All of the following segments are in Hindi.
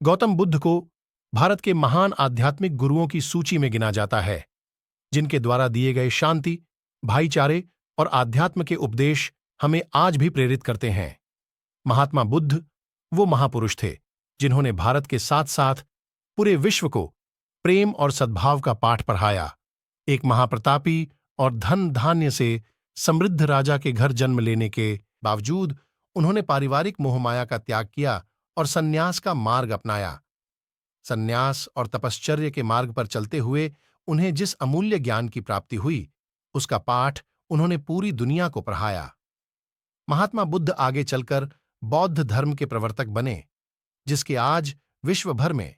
गौतम बुद्ध को भारत के महान आध्यात्मिक गुरुओं की सूची में गिना जाता है, जिनके द्वारा दिए गए शांति, भाईचारे और आध्यात्म के उपदेश हमें आज भी प्रेरित करते हैं। महात्मा बुद्ध वो महापुरुष थे जिन्होंने भारत के साथ साथ पूरे विश्व को प्रेम और सद्भाव का पाठ पढ़ाया। एक महाप्रतापी और धन धान्य से समृद्ध राजा के घर जन्म लेने के बावजूद उन्होंने पारिवारिक मोहमाया का त्याग किया और संन्यास का मार्ग अपनाया। संन्यास और तपश्चर्य के मार्ग पर चलते हुए उन्हें जिस अमूल्य ज्ञान की प्राप्ति हुई, उसका पाठ उन्होंने पूरी दुनिया को पढ़ाया। महात्मा बुद्ध आगे चलकर बौद्ध धर्म के प्रवर्तक बने, जिसके आज विश्व भर में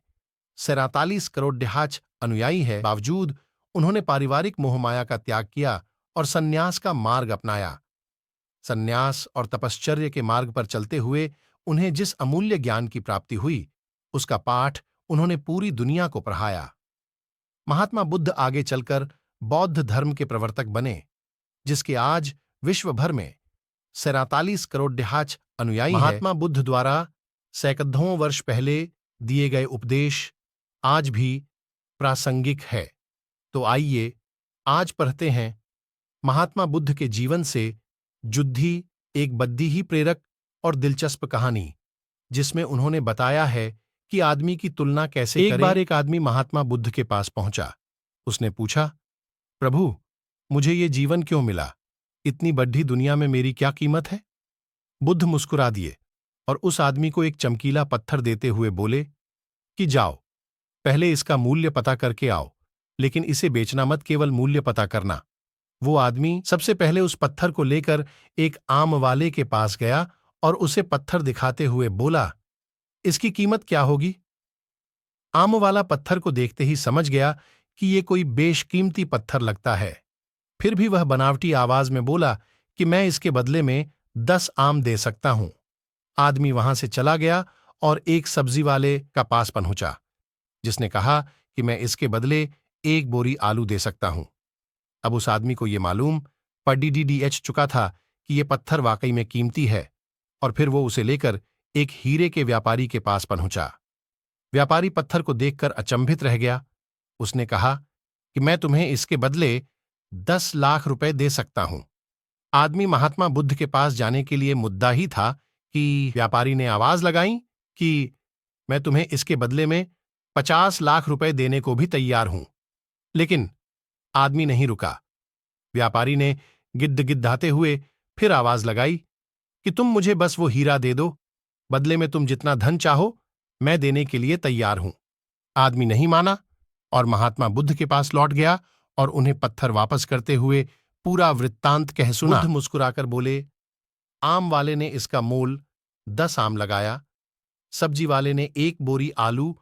47 करोड़ अनुयायी है। बावजूद उन्होंने पारिवारिक मोहमाया का त्याग किया और संन्यास का मार्ग अपनाया। संन्यास और तपश्चर्य के मार्ग पर चलते हुए उन्हें जिस अमूल्य ज्ञान की प्राप्ति हुई, उसका पाठ उन्होंने पूरी दुनिया को पढ़ाया। महात्मा बुद्ध आगे चलकर बौद्ध धर्म के प्रवर्तक बने, जिसके आज विश्व भर में 47 करोड़ अनुयायी है। महात्मा बुद्ध द्वारा सैकड़ों वर्ष पहले दिए गए उपदेश आज भी प्रासंगिक है। तो आइए आज पढ़ते हैं महात्मा बुद्ध के जीवन से जुड़ी एक बड़ी ही प्रेरक और दिलचस्प कहानी, जिसमें उन्होंने बताया है कि आदमी की तुलना कैसे करें। एक बार एक आदमी महात्मा बुद्ध के पास पहुंचा। उसने पूछा, प्रभु, मुझे ये जीवन क्यों मिला? इतनी बड़ी दुनिया में मेरी क्या कीमत है? बुद्ध मुस्कुरा दिए और उस आदमी को एक चमकीला पत्थर देते हुए बोले कि जाओ, पहले इसका मूल्य पता करके आओ, लेकिन इसे बेचना मत, केवल मूल्य पता करना। वो आदमी सबसे पहले उस पत्थर को लेकर एक आम वाले के पास गया और उसे पत्थर दिखाते हुए बोला, इसकी कीमत क्या होगी? आम वाला पत्थर को देखते ही समझ गया कि ये कोई बेशकीमती पत्थर लगता है। फिर भी वह बनावटी आवाज में बोला कि मैं इसके बदले में 10 आम दे सकता हूं। आदमी वहां से चला गया और एक सब्जी वाले का पास पहुंचा, जिसने कहा कि मैं इसके बदले 1 बोरी आलू दे सकता हूं। अब उस आदमी को यह मालूम पड़ चुका था कि यह पत्थर वाकई में कीमती है, और फिर वो उसे लेकर एक हीरे के व्यापारी के पास पहुंचा। व्यापारी पत्थर को देखकर अचंभित रह गया। उसने कहा कि मैं तुम्हें इसके बदले 10 लाख रुपए दे सकता हूं। आदमी महात्मा बुद्ध के पास जाने के लिए मुद्दा ही था कि व्यापारी ने आवाज लगाई कि मैं तुम्हें इसके बदले में 50 लाख रुपए देने को भी तैयार हूं। लेकिन आदमी नहीं रुका। व्यापारी ने गिद्दाते हुए फिर आवाज लगाई कि तुम मुझे बस वो हीरा दे दो, बदले में तुम जितना धन चाहो मैं देने के लिए तैयार हूं। आदमी नहीं माना और महात्मा बुद्ध के पास लौट गया और उन्हें पत्थर वापस करते हुए पूरा वृत्तांत कह सुना। बुद्ध मुस्कुराकर बोले, आम वाले ने इसका मोल 10 आम लगाया, सब्जी वाले ने 1 बोरी आलू